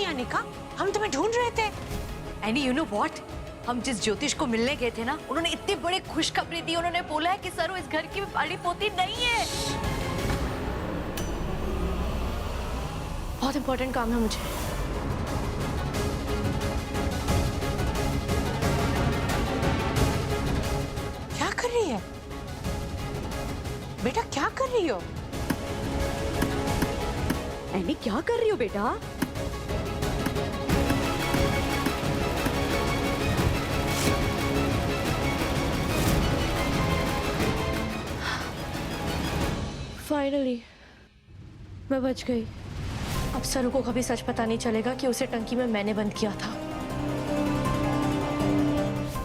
नहीं अनिका, हम तुम्हें ढूंढ रहे थे। एनी यू नो व्हाट, हम जिस ज्योतिष को मिलने गए थे ना, उन्होंने इतनी बड़ी खुशखबरी दी। उन्होंने बोला है कि सरू इस घर की बड़ी पोती नहीं है। बहुत इंपॉर्टेंट काम है मुझे। क्या कर रही है बेटा, क्या कर रही हो? एनी क्या कर रही हो बेटा? फाइनली मैं बच गई। अब सरू को कभी सच पता नहीं चलेगा कि उसे टंकी में मैंने बंद किया था।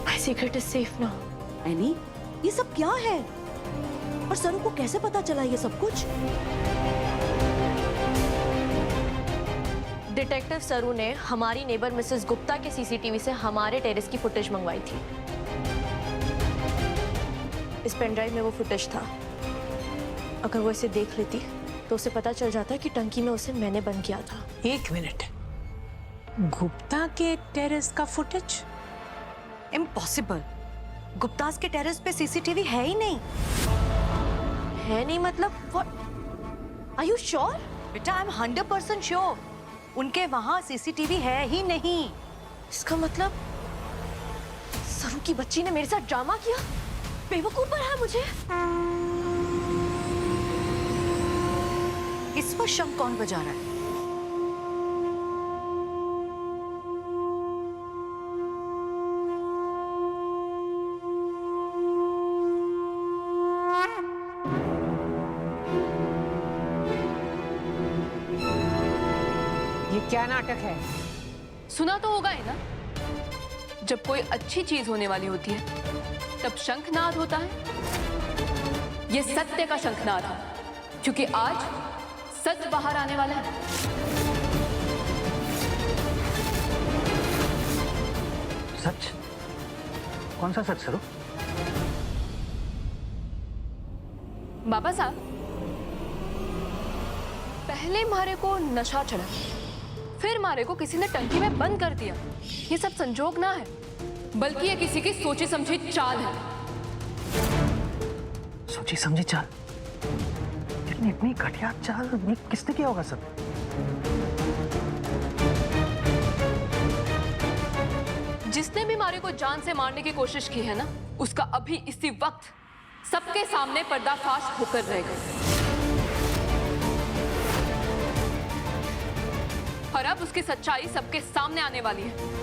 My secret is safe now. Any, ये सब क्या है और सरू को कैसे पता चला ये सब कुछ? डिटेक्टिव सरू ने हमारी नेबर मिसेस गुप्ता के सीसीटीवी से हमारे टेरेस की फुटेज मंगवाई थी। इस पेन ड्राइव में वो फुटेज था। अगर वो इसे देख लेती तो उसे पता चल जाता कि टंकी में उसे मैंने बंद किया था। एक मिनट, गुप्ता के टेरेस का फुटेज? इम्पॉसिबल। गुप्तास के टेरेस पे सीसीटीवी है ही नहीं। है नहीं मतलब व्हाट? Are you sure? बेटा आई एम 100% श्योर। उनके वहां सीसीटीवी है ही नहीं। इसका मतलब सरू की बच्ची ने मेरे साथ ड्रामा किया, बेवकूफ बनाया मुझे। इस पर शंख कौन बजा रहा है? ये क्या नाटक है? सुना तो होगा ही ना, जब कोई अच्छी चीज होने वाली होती है तब शंखनाद होता है। ये सत्य का शंखनाद है, क्योंकि आज सच बाहर आने वाला है। सच? कौन सा सच सरू? बाबा साहब, पहले मारे को नशा चढ़ा, फिर मारे को किसी ने टंकी में बंद कर दिया। ये सब संजोग ना है, बल्कि ये किसी की सोची समझी चाल है। सोची समझी चाल? लेकिन इतनी घटिया चाल ये किसने किया होगा सब? जिसने भी मारे को जान से मारने की कोशिश की है ना, उसका अभी इसी वक्त सबके सामने पर्दाफाश होकर रहेगा। और अब उसकी सच्चाई सबके सामने आने वाली है।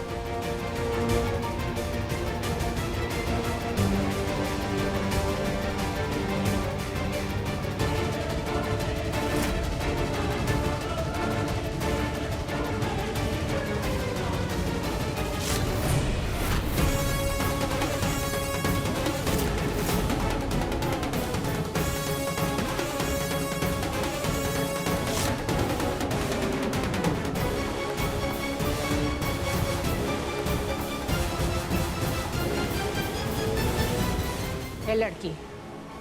ये लड़की,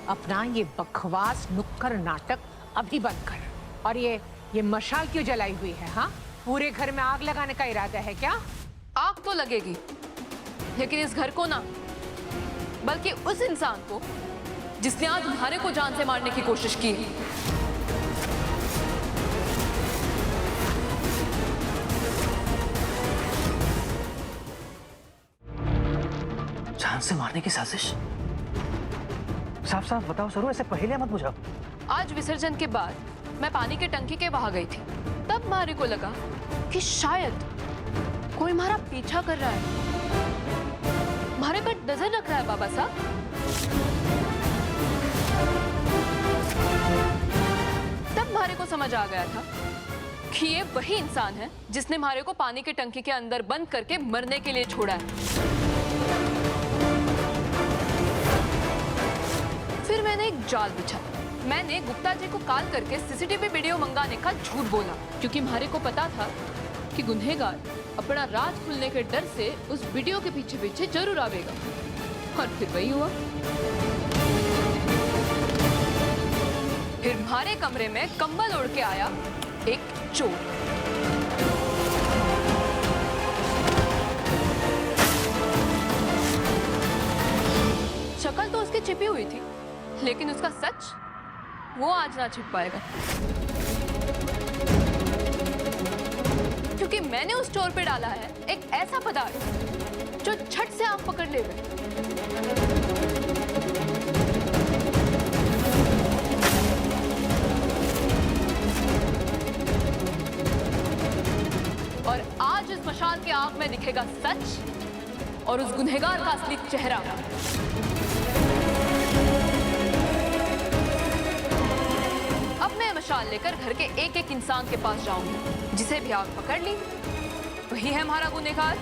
अपना ये बकवास नुक्कड़ नाटक अभी बंद कर। और ये मशाल क्यों जलाई हुई है? हाँ, पूरे घर में आग लगाने का इरादा है क्या? आग तो लगेगी, लेकिन इस घर को ना, बल्कि उस इंसान को जिसने आज तुम्हारे को जान से मारने की कोशिश की। जान से मारने की साजिश? साफ साफ बताओ सरू, ऐसे पहले मत बुझाओ। आज विसर्जन के बाद मैं पानी के टंकी के वहां गई थी, तब मारे को लगा कि शायद कोई हमारा पीछा कर रहा है, हमारे पर नजर रख रहा है बाबा साहब। तब हमारे को समझ आ गया था कि ये वही इंसान है जिसने हमारे को पानी के टंकी के अंदर बंद करके मरने के लिए छोड़ा है। फिर मैंने एक जाल बिछा। मैंने गुप्ता जी को कॉल करके सीसीटीवी वीडियो मंगाने का झूठ बोला, क्योंकि हमारे को पता था कि गुनहगार अपना राज खुलने के डर से उस वीडियो के पीछे पीछे जरूर आवेगा। और फिर वही हुआ। फिर हमारे कमरे में कंबल ओढ़ के आया एक चोर। छिपी हुई थी, लेकिन उसका सच वो आज ना छिप पाएगा, क्योंकि मैंने उस स्टोर पे डाला है एक ऐसा पदार्थ जो झट से आंख पकड़ लेगा। और आज इस मशाल की आग में दिखेगा सच और उस गुनहगार का असली चेहरा। अब मैं मशाल लेकर घर के एक एक इंसान के पास जाऊंगी, जिसे भी आग पकड़ ली वही है हमारा गुनहगार।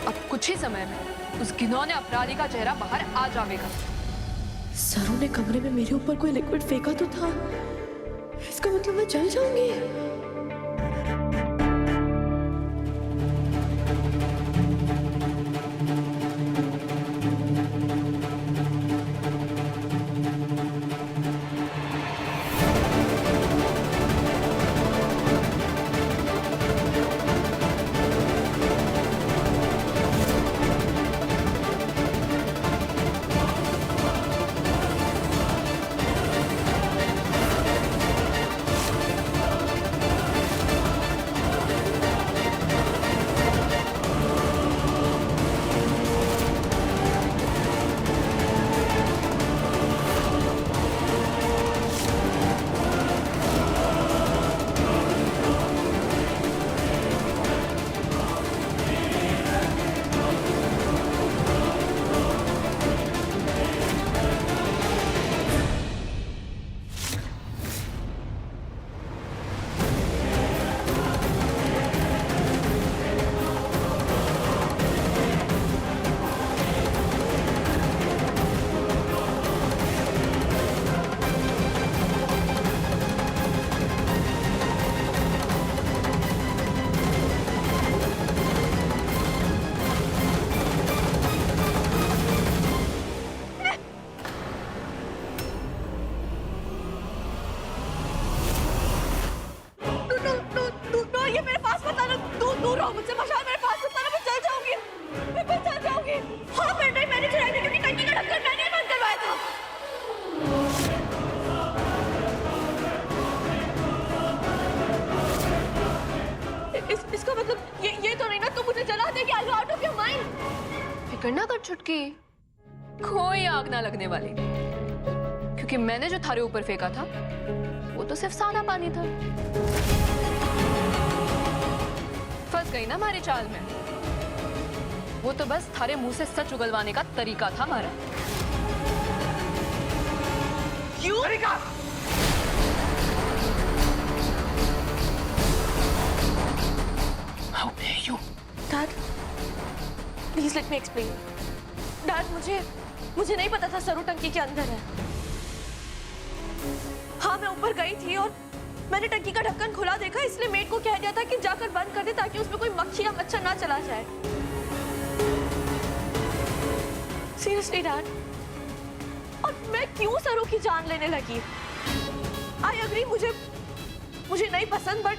अब कुछ ही समय में उस घिनौने अपराधी का चेहरा बाहर आ जाएगा। सरू ने कमरे में मेरे ऊपर कोई लिक्विड फेंका तो था, इसका मतलब मैं जल जाऊंगी। इसका मतलब ये तो नहीं ना तुम मुझे जला देगी? Are you out of your mind? फिक्र ना कर छुटकी, कोई आग ना लगने वाली, क्योंकि मैंने जो थारे ऊपर फेंका था वो तो सिर्फ सादा पानी था। फंस गई ना हमारी चाल में। वो तो बस थारे मुंह से सच उगलवाने का तरीका था हमारा। क्यों? तरीका? How dare you? Dad, please let me explain. Dad, मुझे नहीं पता था सरू टंकी के अंदर है। हाँ, मैं ऊपर गई थी और मैंने टंकी का ढक्कन खुला देखा, इसलिए मेड को कह दिया था कि जाकर बंद कर दे ताकि उसमें कोई मक्खी या मच्छर ना चला जाए। Seriously, Dad. और मैं क्यों सरू की जान लेने लगी? I agree, मुझे नहीं पसंद, बट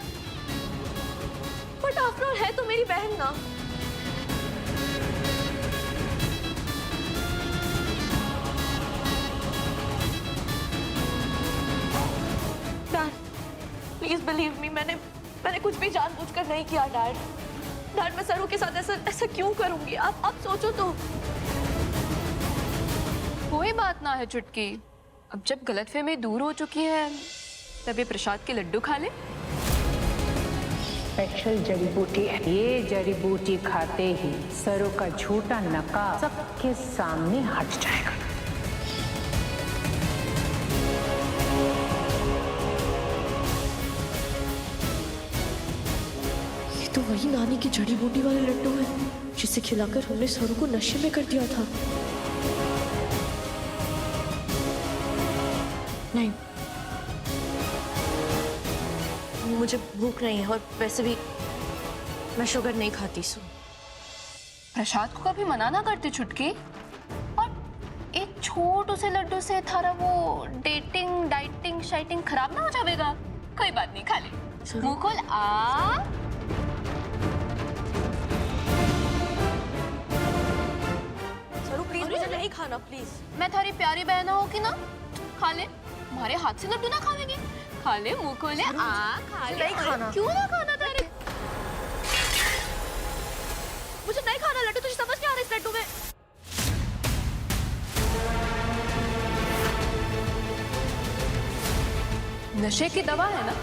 आफ्टर ऑल है तो मेरी बहन ना। डैड, प्लीज बिलीव मी, मैंने कुछ भी जानबूझकर नहीं किया। डैड, मैं सरू के साथ ऐसा क्यों करूंगी? आप सोचो तो। कोई बात ना है चुटकी, अब जब गलतफहमी दूर हो चुकी है तभी प्रसाद के लड्डू खा ले। स्पेशल जड़ी बूटी है ये। जड़ी बूटी खाते ही सरू का झूठा नकाब सबके सामने हट जाएगा। ये तो वही नानी की जड़ी बूटी वाले लड्डू हैं जिसे खिलाकर हमने सरू को नशे में कर दिया था। नहीं, मुझे भूख नहीं है और वैसे भी मैं शुगर नहीं खाती। सो प्रसाद को कभी मना ना करती छुटकी, और एक छोटू से लड्डू से थारा वो डेटिंग डाइटिंग शाइटिंग खराब ना हो जाएगा। कोई बात नहीं, खा ले। मुंह खोल। प्लीज मुझे नहीं खाना प्लीज। मैं थारी प्यारी बहन हो कि ना, खा ले। हमारे हाथ से लड्डू ना खावेंगे, खा ले, मुंह खोले, खा ले। नहीं खाना। क्यों ना खाना तारे? मुझे नहीं खाना लड्डू, तुझे समझ नहीं आ रहा इस लड्डू में। नशे की दवा है ना?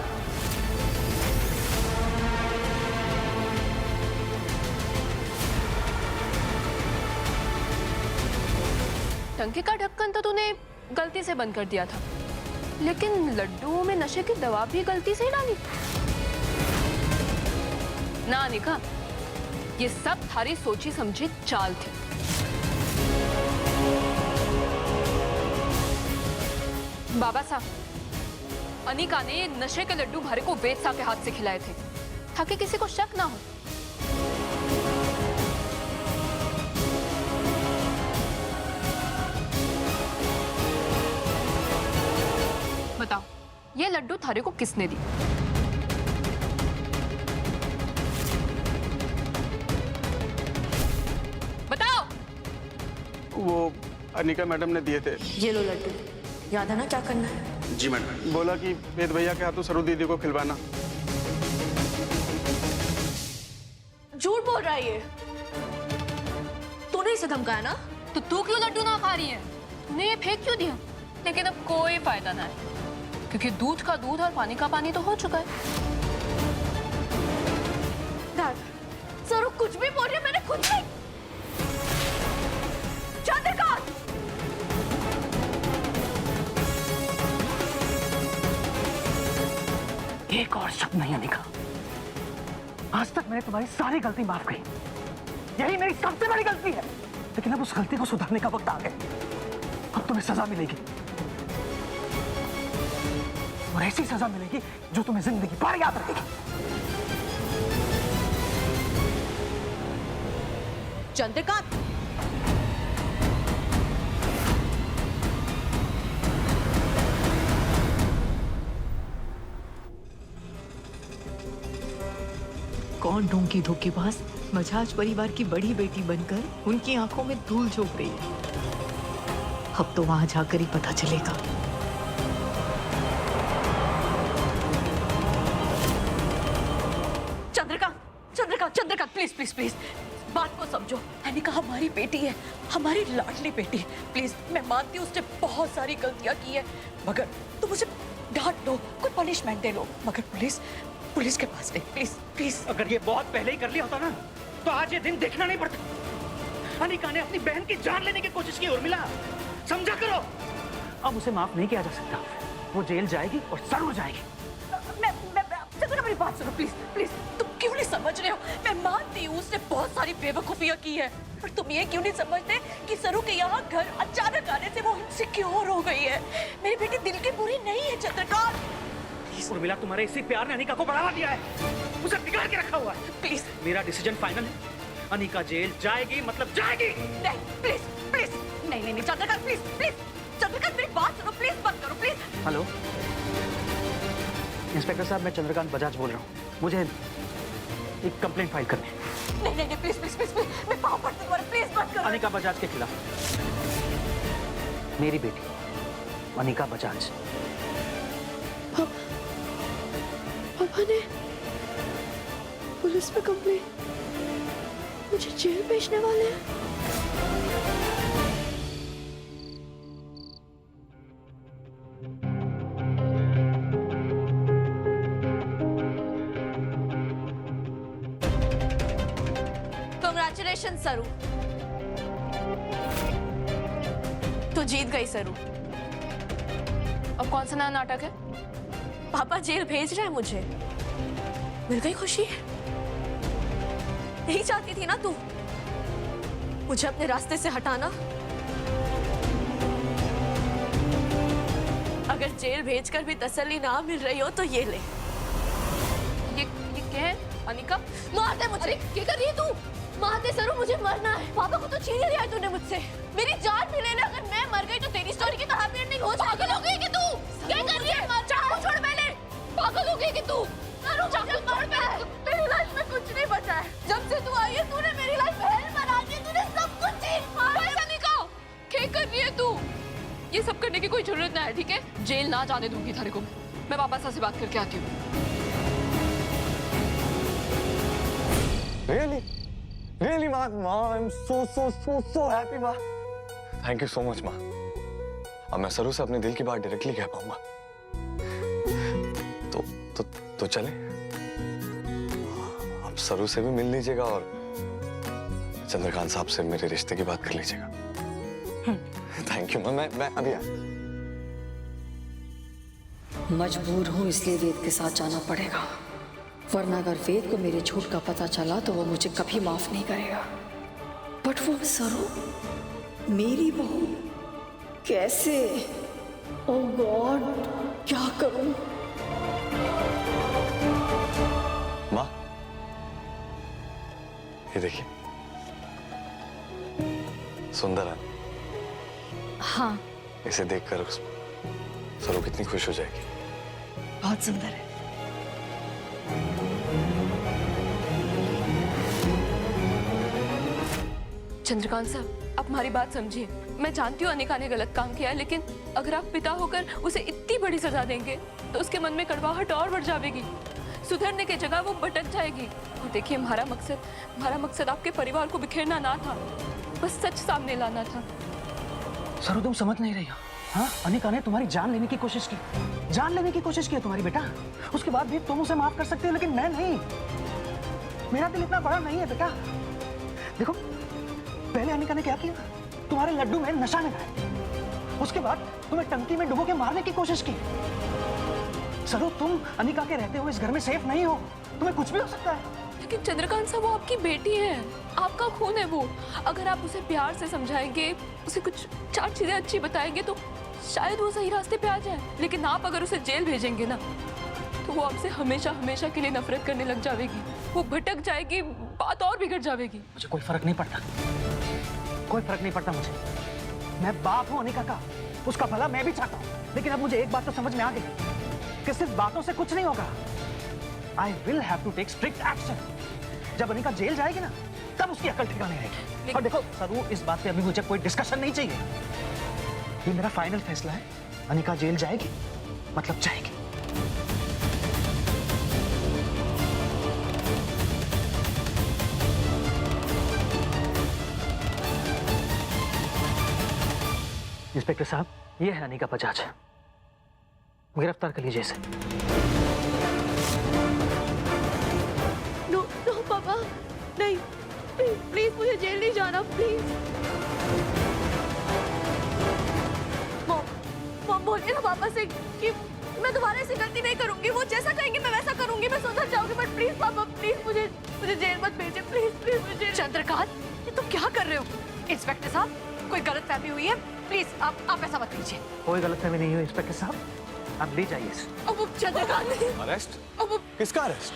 टंकी का ढक्कन तो तूने गलती से बंद कर दिया था, लेकिन लड्डू में नशे की दवा भी गलती से ही डाली ना अनिका। ये सब थारी सोची समझी चाल थी। बाबा साहब, अनिका ने नशे के लड्डू भारे को वेद साहब के हाथ से खिलाए थे ताकि किसी को शक ना हो। बताओ, ये लड्डू थारे को किसने दी? बताओ। वो अनिका मैडम ने दिए थे। ये लो लड्डू, याद है ना क्या करना है? जी मैडम। बोला कि वेद भैया के हाथों सरू दीदी को खिलवाना। झूठ बोल रहा है ये। तूने इसे धमकाया ना? तो तू क्यों लड्डू ना खा रही है? तूने ये फेंक क्यों दिया? लेकिन अब कोई फायदा ना है, क्योंकि दूध का दूध और पानी का पानी तो हो चुका है। डैड, सरू कुछ भी बोल रही है, मैंने कुछ नहीं। चंद्रकांत! एक और शब्द नहीं अनिका। आज तक मैंने तुम्हारी सारी गलती माफ की, यही मेरी सबसे बड़ी गलती है, लेकिन अब उस गलती को सुधारने का वक्त आ गया। अब तुम्हें सजा मिलेगी, और ऐसी सजा मिलेगी जो तुम्हें जिंदगी भर याद रहेगी। चंद्रकांत, कौन ढोंगी धोखेबाज बजाज परिवार की बड़ी बेटी बनकर उनकी आंखों में धूल झोंक रही है। अब तो वहां जाकर ही पता चलेगा। चंद्रकांत प्लीज प्लीज प्लीज बात को समझो। अनिका हमारी बेटी है, हमारी लाडली बेटी। प्लीज, मैं मानती हूँ उसने बहुत सारी गलतियां की है, मगर तुम उसे डांट लो, कोई पनिशमेंट दे लो, मगर पुलिस के पास नहीं। Please please. अगर ये बहुत पहले ही कर लिया होता ना, तो आज ये दिन देखना नहीं पड़ता। अनिका ने अपनी बहन की जान लेने की कोशिश की, उर्मिला समझा करो। अब उसे माफ नहीं किया जा सकता। वो जेल जाएगी और जरूर जाएगी। चंद्रका, मेरी बात सुनो प्लीज प्लीज। तुम क्यों नहीं समझ रहे हो? मैं मानती हूँ उसने बहुत सारी बेवकूफियां की है, पर तुम ये क्यों नहीं समझते कि सरू के यहाँ घर अचानक आने से वो इनसिक्योर हो गई है। मेरी बेटी दिल की बुरी नहीं है चंद्रकांत। उर्मिला, तुम्हारे इसी प्यार ने अनिका को बढ़ावा दिया है, उसे बिगाड़ के रखा हुआ है। प्लीज, मेरा डिसीजन फाइनल है। अनिका जेल जाएगी मतलब जाएगी। नहीं प्लीज प्लीज, नहीं चंद्रकांत प्लीज प्लीज। चंद्रकांत, मेरी बात सुनो प्लीज, बंद करो प्लीज। हेलो इंस्पेक्टर साहब, मैं चंद्रकांत बजाज बोल रहा हूँ। मुझे एक कंप्लेंट फाइल करनी है। नहीं प्लीज प्लीज प्लीज प्लीज, मैं पाँव पड़ती तुम्हारे, प्लीज बंद करो। अनिका बजाज के खिलाफ। मेरी बेटी अनिका बजाज। पापा ने पुलिस में कंप्लेंट, मुझे जेल भेजने वाले हैं। कांग्रेचुलेशन सरू, तू जीत गई सरू। अब कौन सा नया नाटक है? पापा जेल भेज रहे हैं मुझे, मिल गई खुशी। यही चाहती थी ना तू, मुझे अपने रास्ते से हटाना। अगर जेल भेजकर भी तसल्ली ना मिल रही हो तो ये ले। ये क्या है अनिका? मार दे मुझे। क्या कर रही है तू? मार दे सरू, मुझे मरना है। पापा को तो छीन लिया तूने मुझछे, मेरी जान भी ले ले। अगर मैं मर गई तो तेरी स्टोरी की तो हैप्पी एंडिंग हो जाएगी। पागल हो गई कि तू? क्या कर रही है? चाकू छोड़ पहले। पागल हो गई कि तू? सरू, चाकू छोड़ पहले। मेरी लाइफ में कुछ नहीं बचा है। जब से तू आई है तूने मेरी लाइफ में हेल बना दी, तूने सब कुछ छीन। बस अनिका, ये सब करने की कोई जरूरत ना है, ठीक है? जेल ना जाने दूंगी थारे को मैं वापस से बात करके आती हूँ। Really? Really, Ma? Ma, I'm so happy, Ma. Thank you so much, Ma. अब मैं सरू से अपने दिल की बात डायरेक्टली कह पाऊंगा। तो चले? आप सरू से भी मिल लीजिएगा और चंद्रकांत साहब से मेरे रिश्ते की बात कर लीजिएगा। थैंक यू, मैं अभी मजबूर हूँ इसलिए वेद के साथ जाना पड़ेगा, वरना अगर वेद को मेरे झूठ का पता चला तो वो मुझे कभी माफ नहीं करेगा। बट वो सरू मेरी बहू कैसे? ओह गॉड, क्या करूं? माँ, ये देखिए, सुंदर है। हाँ, इसे देखकर सरू कितनी खुश हो जाएगी। बहुत सुंदर है। चंद्रकांत साहब, आप हमारी बात समझिए। मैं जानती हूँ अनिका ने गलत काम किया है, लेकिन अगर आप पिता होकर उसे इतनी बड़ी सजा देंगे तो उसके मन में कड़वाहट और बढ़ जाएगी। सुधरने की जगह वो भटक जाएगी। और देखिए, हमारा मकसद आपके परिवार को बिखेरना ना था, बस सच सामने लाना था। सरू, तुम समझ नहीं रही हो। हाँ, अनिका ने तुम्हारी जान लेने की कोशिश की, है तुम्हारी बेटा। उसके बाद भी तुम उसे माफ कर सकते हो, लेकिन मैं नहीं। मेरा दिल इतना बड़ा नहीं है बेटा। देखो, पहले अनिका ने क्या किया? तुम्हारे लड्डू में नशा मिलाया, उसके बाद तुम्हें टंकी में डुबो के मारने की कोशिश की। सरू, तुम अनिका के रहते हुए इस घर में सेफ नहीं हो, तुम्हें कुछ भी हो सकता है। लेकिन चंद्रकांत साहब, वो आपकी बेटी है, आपका खून है वो। अगर आप उसे प्यार से समझाएंगे, उसे कुछ 4 चीजें अच्छी बताएंगे तो शायद वो सही रास्ते पे आ जाए। लेकिन आप अगर उसे जेल भेजेंगे ना, तो वो आपसे हमेशा के लिए नफरत करने लग जाएगी। वो भटक जाएगी, बात और बिगड़ जाएगी। मुझे कोई फर्क नहीं पड़ता, मुझे। मैं बाप हूँ अनिका का, उसका भला मैं भी चाहता हूँ। लेकिन अब मुझे एक बात तो समझ में आ गई कि सिर्फ बातों से कुछ नहीं होगा। I will have to take strict action. जब अनिका जेल जाएगी ना, तब उसकी अकल ठिकाने आएगी। और देखो सरू, इस बात पे अभी मुझे कोई डिस्कशन नहीं चाहिए। ये मेरा फाइनल फैसला है। अनिका जेल जाएगी मतलब जाएगी। इंस्पेक्टर साहब, ये है अनिका बजाज, गिरफ्तार कर लीजिए इसे। नो पापा, नहीं, प्लीज मुझे जेल नहीं जाना, प्लीज। मॉम बोलिए ना पापा से कि मैं दोबारा ऐसी गलती नहीं करूंगी। वो जैसा कहेंगे मैं वैसा करूंगी, मैं सुधर जाऊंगी। बट प्लीज पापा, प्लीज मुझे जेल मत भेजिए, प्लीज मुझे। चंद्रकांत, ये तुम क्या कर रहे हो? इंस्पेक्टर साहब, कोई गलतफहमी हुई है, प्लीज आप ऐसा मत कीजिए। कोई गलतफहमी नहीं हुई इंस्पेक्टर साहब, आप ले जाइए इसे। अब चंद्रकांत, अरेस्ट? किसका अरेस्ट?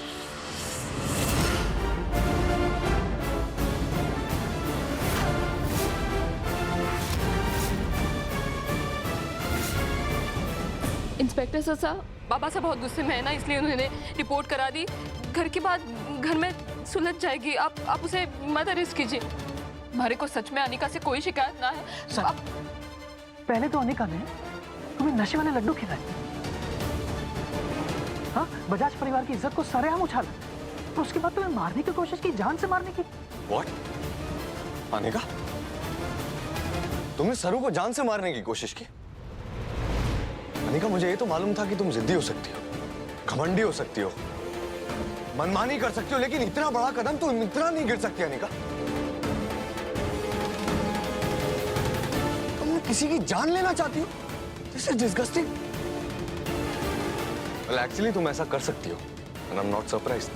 इंस्पेक्टर साहब, बाबा साहब बहुत गुस्से में है ना, इसलिए उन्होंने रिपोर्ट करा दी। घर के बाद घर में सुलझ जाएगी। आप उसे मत अरेस्ट कीजिए। हमारे को सच में अनिका से कोई शिकायत ना है। सर, पहले तो अनिका ने तुम्हें नशे वाले लड्डू खिलाए, हाँ, बजाज परिवार की इज्जत को सरेआम उछाला, और उसके बाद तुम्हें मारने की कोशिश की, जान से मारने की। What? अनिका, तुमने सरू को जान से मारने की कोशिश की? अनिका, मुझे ये तो मालूम था कि तुम जिद्दी हो सकती हो, घमंडी हो सकती हो, मनमानी कर सकती हो, लेकिन इतना बड़ा कदम तुम इतना नहीं गिर सकती अनिका। तुम किसी की जान लेना चाहती हो? This is disgusting. Well, actually तुम ऐसा कर सकती हो, and I'm not surprised.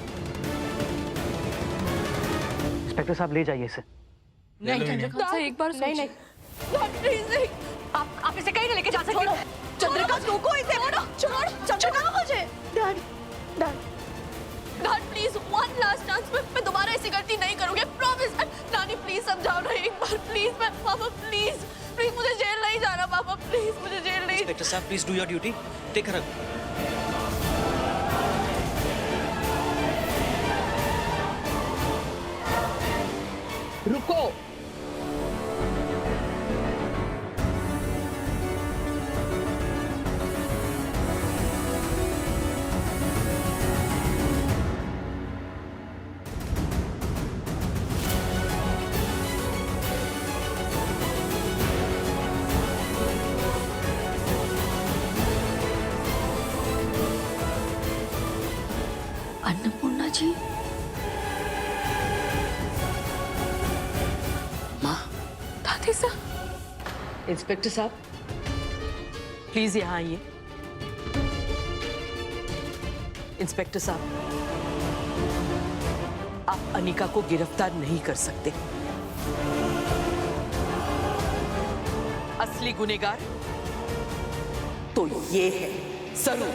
Inspector साहब, ले जाइए इसे। नहीं चंद्रकांत साहब, एक बार नहीं, प्लीज नहीं। आप इसे कहीं नहीं लेके जा सकते। चंद्रकांत, रोको इसे। छोड़ो मुझे। Dad please, one last chance. मैं दोबारा ऐसी गलती नहीं करूंगी, प्रॉमिस। नानी प्लीज समझाओ ना एक बार, प्लीज। पापा प्लीज मुझे जेल नहीं जाना। पापा प्लीज, मुझे जेल नहीं। इंस्पेक्टर साहब, please do your duty, take her. रुको। जी दादी साहब, इंस्पेक्टर साहब, प्लीज यहाँ आइए। इंस्पेक्टर साहब, आप अनिका को गिरफ्तार नहीं कर सकते। असली गुनहगार तो ये है सरू।